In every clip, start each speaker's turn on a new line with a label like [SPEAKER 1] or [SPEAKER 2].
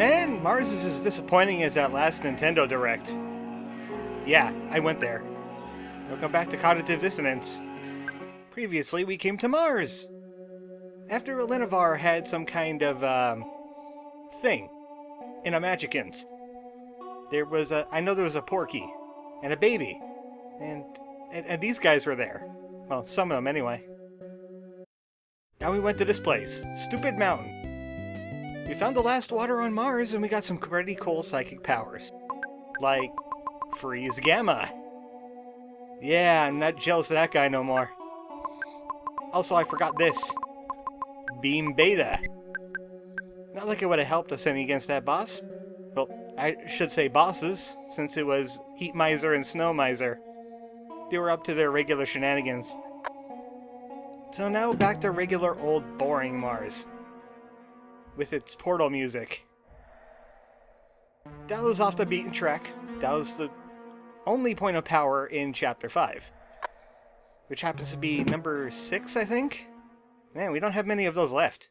[SPEAKER 1] Man, Mars is as disappointing as that last Nintendo Direct. Yeah, I went there. Welcome back to Cognitive Dissonance. Previously, we came to Mars. After Elenivar had some kind of, thing in a Magicans. I know there was a Porky, and a baby, and these guys were there. Well, some of them anyway. Now we went to this place, Stupid Mountain. We found the last water on Mars, and we got some pretty cool psychic powers. Like, Freeze Gamma. Yeah, I'm not jealous of that guy no more. Also, I forgot this. Beam Beta. Not like it would have helped us any against that boss. Well, I should say bosses, since it was Heat Miser and Snow Miser. They were up to their regular shenanigans. So now back to regular old boring Mars. With its portal music. That was off the beaten track. That was the only point of power in Chapter 5. Which happens to be number 6, I think? Man, we don't have many of those left.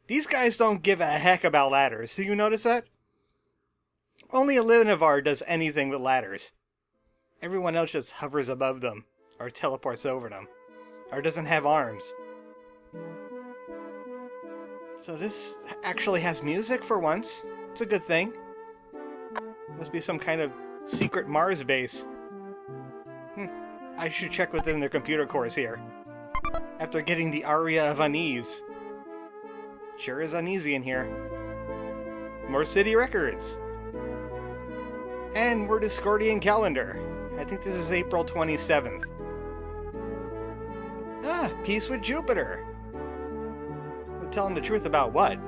[SPEAKER 1] These guys don't give a heck about ladders. Do you notice that? Only Elenivar does anything with ladders. Everyone else just hovers above them, or teleports over them, or doesn't have arms. So this actually has music for once. It's a good thing. Must be some kind of secret Mars base. I should check within their computer cores here. After getting the aria of unease. Sure is uneasy in here. More city records. And more Discordian calendar. I think this is April 27th. Ah, peace with Jupiter. We're telling the truth about what?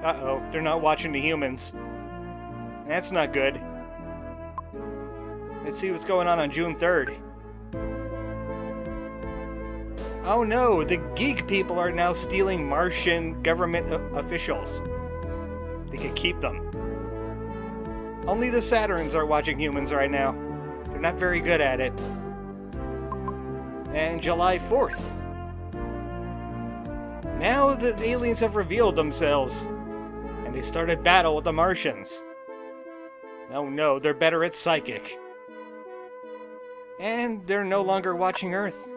[SPEAKER 1] Uh-oh, they're not watching the humans. That's not good. Let's see what's going on June 3rd. Oh no, the geek people are now stealing Martian government officials. They could keep them. Only the Saturns are watching humans right now. They're not very good at it. And July 4th. Now the aliens have revealed themselves. And they started battle with the Martians. Oh no, they're better at psychic. And they're no longer watching Earth.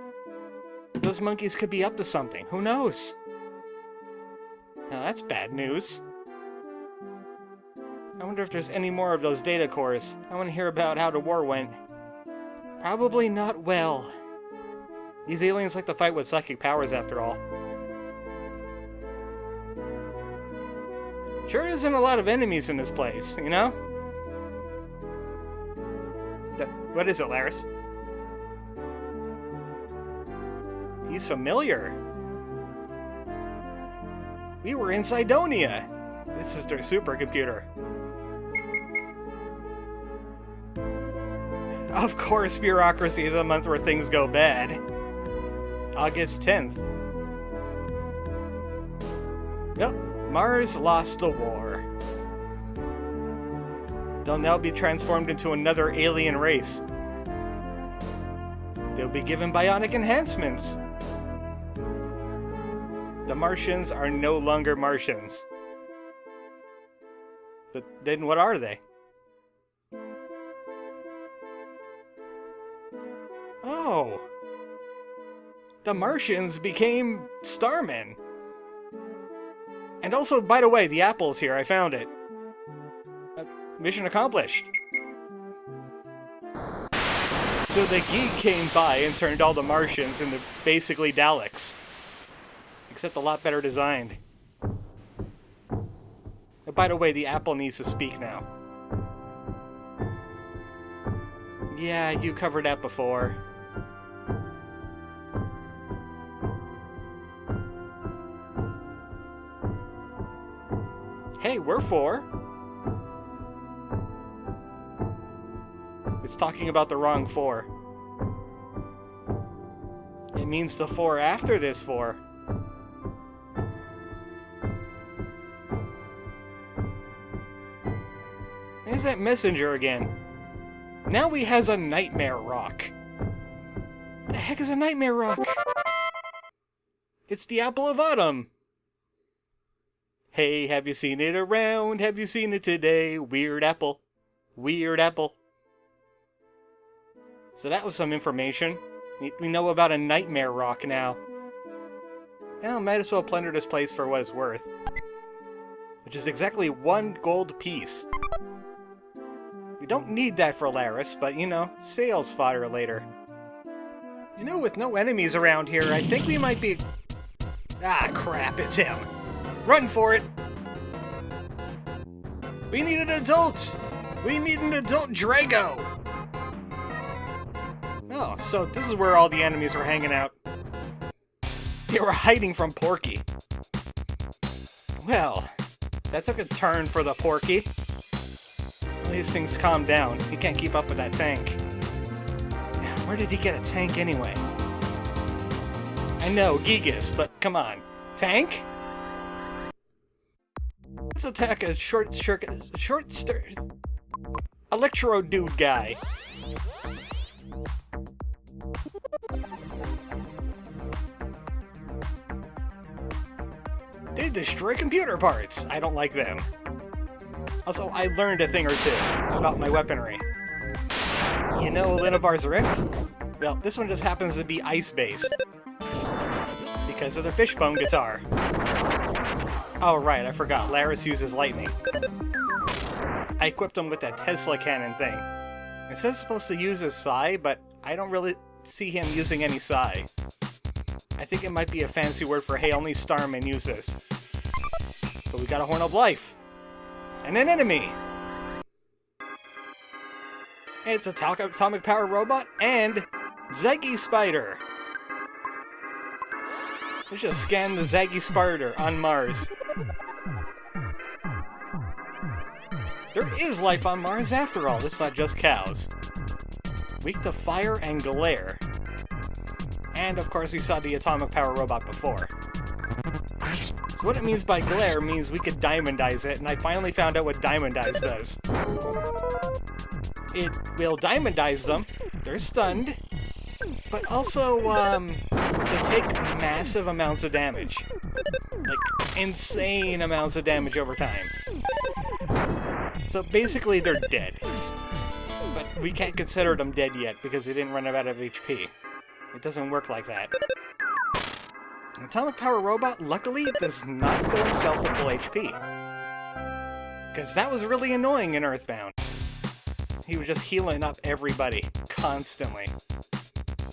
[SPEAKER 1] Those monkeys could be up to something. Who knows? Now that's bad news. I wonder if there's any more of those data cores. I want to hear about how the war went. Probably not well. These aliens like to fight with psychic powers after all. Sure isn't a lot of enemies in this place, you know? What is it, Laris? He's familiar. We were in Cydonia. This is their supercomputer. Of course, bureaucracy is a month where things go bad. August 10th. Yep, Mars lost the war. They'll now be transformed into another alien race. They'll be given bionic enhancements. The Martians are no longer Martians. But then what are they? Oh. The Martians became Starmen. And also, by the way, the apple's here. I found it. Mission accomplished. So the geek came by and turned all the Martians into basically Daleks. Except a lot better designed. And by the way, the apple needs to speak now. Yeah, you covered that before. Hey, we're 4. It's talking about the wrong 4. It means the 4 after this 4. There's that messenger again. Now he has a nightmare rock. The heck is a nightmare rock? It's the apple of autumn. Hey, have you seen it around? Have you seen it today? Weird apple. Weird apple. So that was some information. We know about a nightmare rock now. Well, might as well plunder this place for what it's worth. Which is exactly 1 gold piece. We don't need that for Laris, but you know, sales fodder later. You know, with no enemies around here, I think we might be... Ah, crap, it's him. Run for it! We need an adult! We need an adult Drago! Oh, so this is where all the enemies were hanging out. They were hiding from Porky. Well, that took a turn for the Porky. Well, these things calmed down. He can't keep up with that tank. Where did he get a tank anyway? I know, Gigas, but come on. Tank? Let's attack a Electro Dude guy. They destroy computer parts. I don't like them. Also, I learned a thing or two about my weaponry. You know Linovar's Rift? Well, this one just happens to be ice-based. Because of the fishbone guitar. Oh right, I forgot. Laris uses lightning. I equipped him with that Tesla cannon thing. It says it's supposed to use his psi, but I don't really see him using any psi. I think it might be a fancy word for, hey, only Starmen use this. But we got a Horn of Life. And an enemy! It's a atomic power robot and Zaggy Spider. Let's just scan the Zaggy Spider on Mars. There is life on Mars after all, it's not just cows. Weak to fire and glare. And of course we saw the atomic power robot before. So what it means by glare means we could diamondize it, and I finally found out what diamondize does. It will diamondize them, they're stunned, but also, they take massive amounts of damage. Like, insane amounts of damage over time. So basically they're dead. But we can't consider them dead yet because they didn't run out of HP. It doesn't work like that. Atomic Power Robot, luckily, does not fill himself to full HP. Because that was really annoying in EarthBound. He was just healing up everybody, constantly.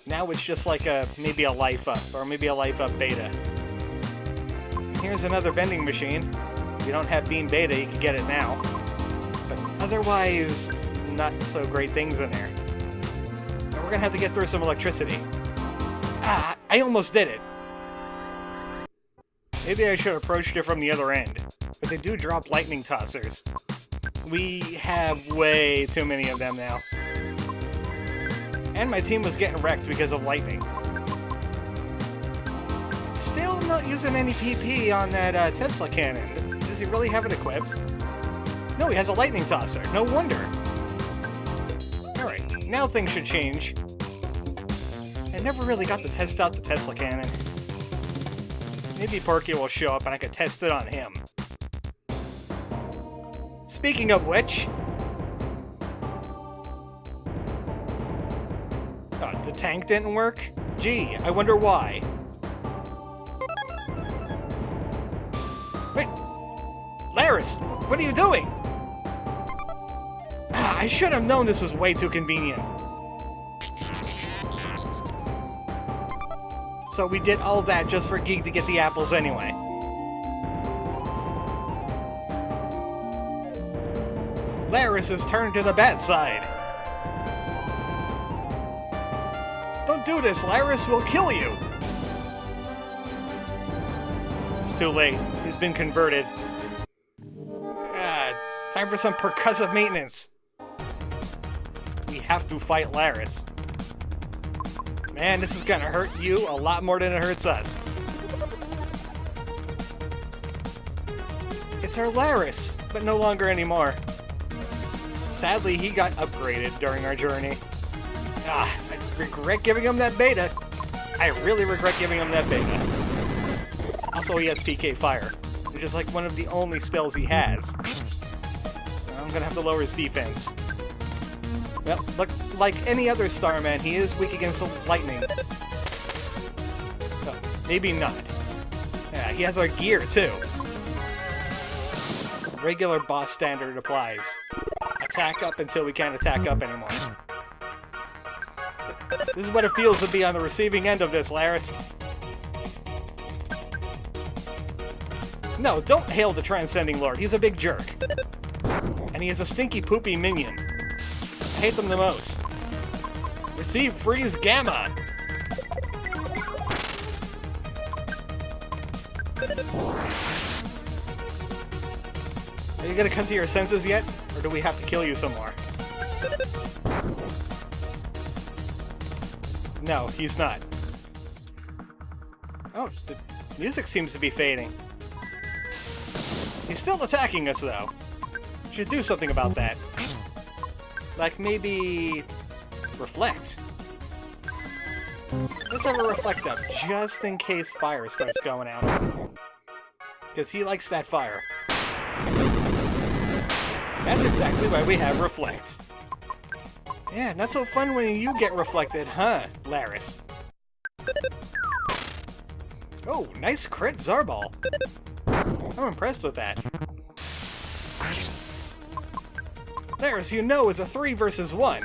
[SPEAKER 1] Now it's just like maybe a life up, or maybe a life up beta. Here's another vending machine. If you don't have Beam Beta, you can get it now. But otherwise, not so great things in there. And we're gonna have to get through some electricity. Ah, I almost did it. Maybe I should have approached it from the other end. But they do drop lightning tossers. We have way too many of them now. And my team was getting wrecked because of lightning. Still not using any PP on that Tesla cannon. Does he really have it equipped? No, he has a lightning tosser. No wonder. Alright, now things should change. I never really got to test out the Tesla cannon. Maybe Porky will show up and I could test it on him. Speaking of which... Oh, the tank didn't work? Gee, I wonder why. Wait! Laris, what are you doing? I should have known this was way too convenient. So we did all that just for Geek to get the apples anyway. Laris has turned to the bad side. Don't do this, Laris will kill you! It's too late. He's been converted. Time for some percussive maintenance. We have to fight Laris. Man, this is gonna hurt you a lot more than it hurts us. It's our Laris, but no longer anymore. Sadly, he got upgraded during our journey. I regret giving him that beta. I really regret giving him that beta. Also, he has PK Fire. which is like one of the only spells he has. I'm gonna have to lower his defense. Well, look, like any other Starman, he is weak against lightning. Oh, maybe not. Yeah, he has our gear, too. Regular boss standard applies. Attack up until we can't attack up anymore. This is what it feels to be on the receiving end of this, Laris. No, don't hail the Transcending Lord. He's a big jerk. And he is a stinky, poopy minion. I hate them the most. Receive Freeze Gamma! Are you gonna come to your senses yet? Or do we have to kill you some more? No, he's not. Oh, the music seems to be fading. He's still attacking us, though. Should do something about that. Like, maybe... reflect. Let's have a reflect up, just in case fire starts going out. Because he likes that fire. That's exactly why we have reflect. Yeah, not so fun when you get reflected, huh, Laris? Oh, nice crit Zarbal. I'm impressed with that. Laris, you know it's a 3 versus 1.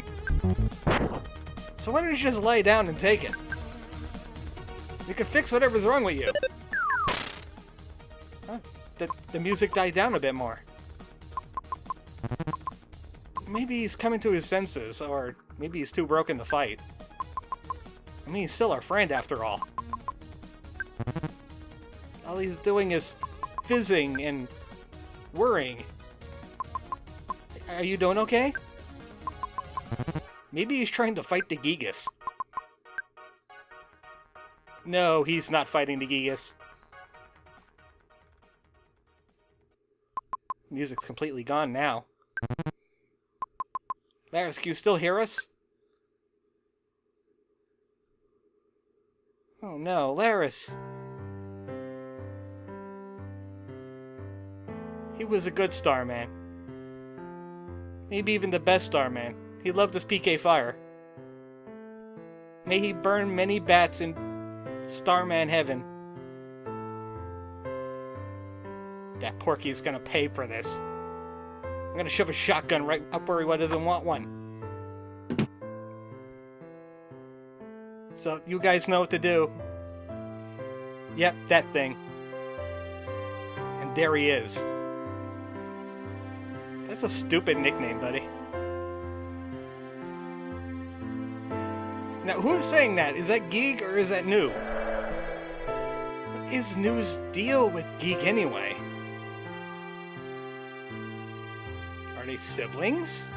[SPEAKER 1] So why don't you just lay down and take it? You can fix whatever's wrong with you. Huh, the music died down a bit more. Maybe he's coming to his senses, or maybe he's too broken to fight. I mean, he's still our friend after all. All he's doing is fizzing and whirring. Are you doing okay? Maybe he's trying to fight the Gigas. No, he's not fighting the Gigas. Music's completely gone now. Laris, can you still hear us? Oh no, Laris. He was a good Starman. Maybe even the best Starman. He loved his PK fire. May he burn many bats in Starman heaven. That Porky's gonna pay for this. I'm gonna shove a shotgun right up where he doesn't want one. So, you guys know what to do. Yep, that thing. And there he is. That's a stupid nickname, buddy. Now, who is saying that? Is that Geek or is that New? What is New's deal with Geek anyway? Are they siblings?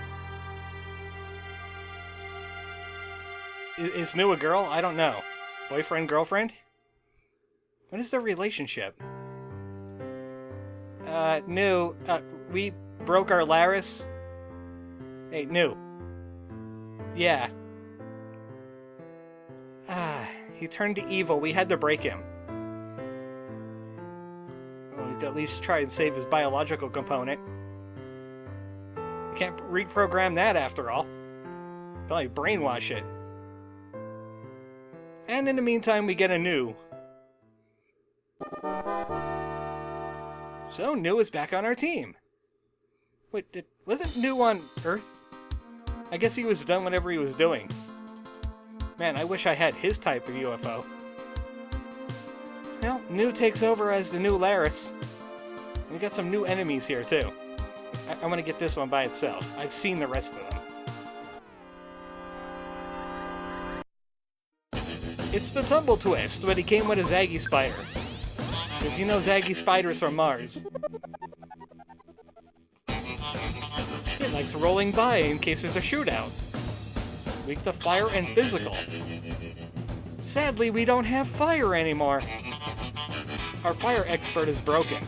[SPEAKER 1] Is New a girl? I don't know. Boyfriend, girlfriend? What is their relationship? New, we broke our Laris. Hey, New. Yeah. He turned to evil. We had to break him. Well, we could at least try and save his biological component. Can't reprogram that after all. Probably brainwash it. And in the meantime, we get a New. So, New is back on our team. Wait, wasn't New on Earth? I guess he was done whatever he was doing. Man, I wish I had his type of UFO. Well, New takes over as the new Laris. We got some new enemies here, too. I want to get this one by itself. I've seen the rest of them. It's the Tumble Twist, but he came with a Zaggy Spider. Because you know Zaggy Spider's from Mars. It likes rolling by in case there's a shootout. Weak to fire and physical. Sadly, we don't have fire anymore. Our fire expert is broken.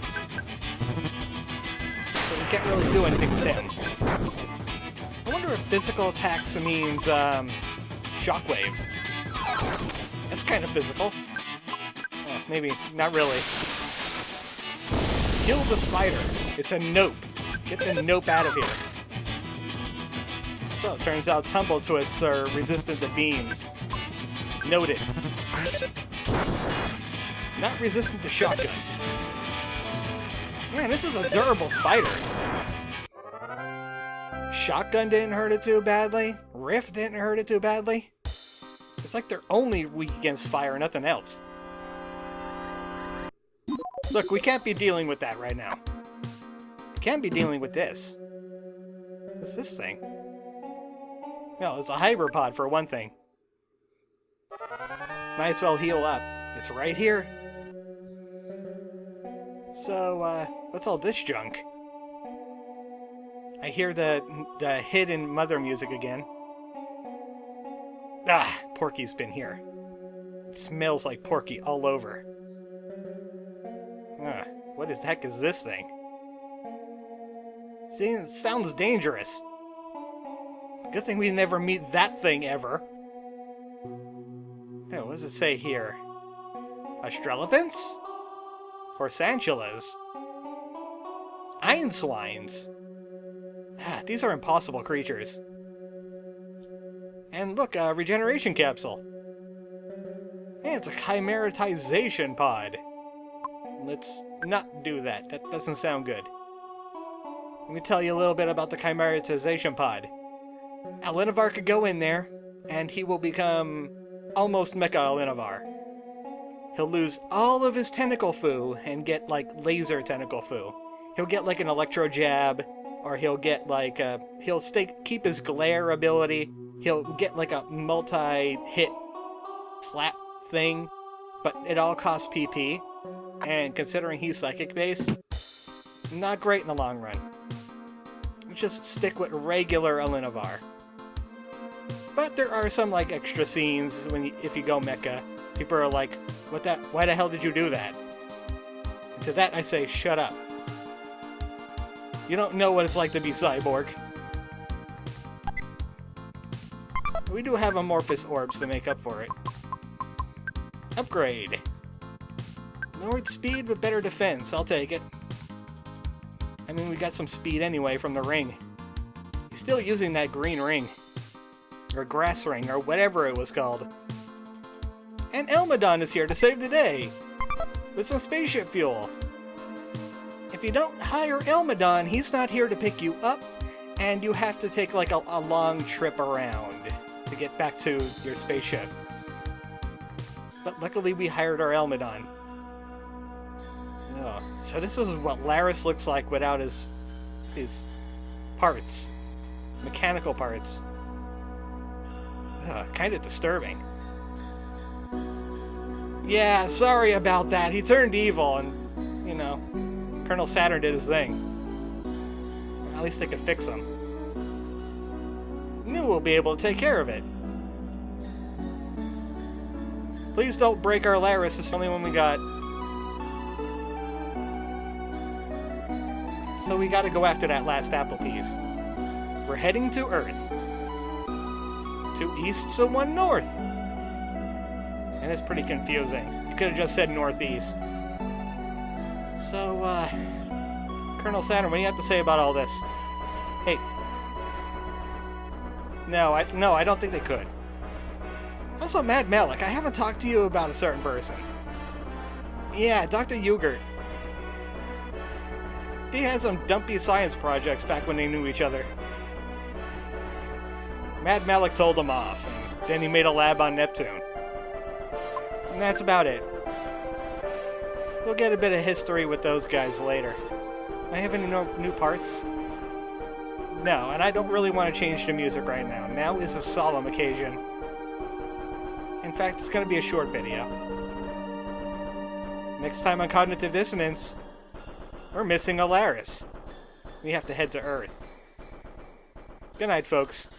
[SPEAKER 1] So we can't really do anything with him. I wonder if physical attacks means, shockwave. That's kind of physical. Maybe not really. Kill the spider. It's a nope. Get the nope out of here. So, it turns out tumble twists are resistant to beams. Noted. Not resistant to shotgun. Man, this is a durable spider. Shotgun didn't hurt it too badly. Rift didn't hurt it too badly. It's like they're only weak against fire, nothing else. Look, we can't be dealing with that right now. We can't be dealing with this. What's this thing? Well, it's a hyperpod for one thing. Might as well heal up. It's right here. So, what's all this junk? I hear the hidden mother music again. Ah, Porky's been here. It smells like Porky all over. Ah, what the heck is this thing? See, it sounds dangerous. Good thing we never meet that thing ever. Oh, what does it say here? Australopiths? Horsanchulas? Einswines? Ah, these are impossible creatures. And look, a regeneration capsule. Hey, it's a chimeratization pod. Let's not do that. That doesn't sound good. Let me tell you a little bit about the chimeratization pod. Alinivar could go in there, and he will become almost Mecha Alinivar. He'll lose all of his tentacle foo and get, like, laser tentacle foo. He'll get, like, an electro jab, or he'll get, like, he'll keep his glare ability. He'll get, like, a multi-hit slap thing, but it all costs PP. And considering he's psychic-based, not great in the long run. Let's just stick with regular Alinivar. But there are some, like, extra scenes if you go mecha. People are like, why the hell did you do that? And to that I say, shut up. You don't know what it's like to be cyborg. We do have amorphous orbs to make up for it. Upgrade. Lowered speed but better defense, I'll take it. I mean, we got some speed anyway from the ring. He's still using that green ring. Or grass ring, or whatever it was called. And Elmadon is here to save the day! With some spaceship fuel. If you don't hire Elmadon, he's not here to pick you up, and you have to take like a long trip around to get back to your spaceship. But luckily we hired our Elmadon. Oh, so this is what Laris looks like without his parts. Mechanical parts. Kind of disturbing. Yeah, sorry about that. He turned evil and, you know, Colonel Saturn did his thing. At least they could fix him. Knew we'll be able to take care of it. Please don't break our Laris. It's the only one we got. So we gotta go after that last apple piece. We're heading to Earth. 2 east, so 1 north. And it's pretty confusing. You could have just said northeast. So, Colonel Saturn, what do you have to say about all this? Hey. No, I don't think they could. Also, Mad Malik, I haven't talked to you about a certain person. Yeah, Dr. Ugert. He had some dumpy science projects back when they knew each other. Mad Malik told him off, and then he made a lab on Neptune. And that's about it. We'll get a bit of history with those guys later. I have any new parts? No, and I don't really want to change the music right now. Now is a solemn occasion. In fact, it's going to be a short video. Next time on Cognitive Dissonance, we're missing a Laris. We have to head to Earth. Good night, folks.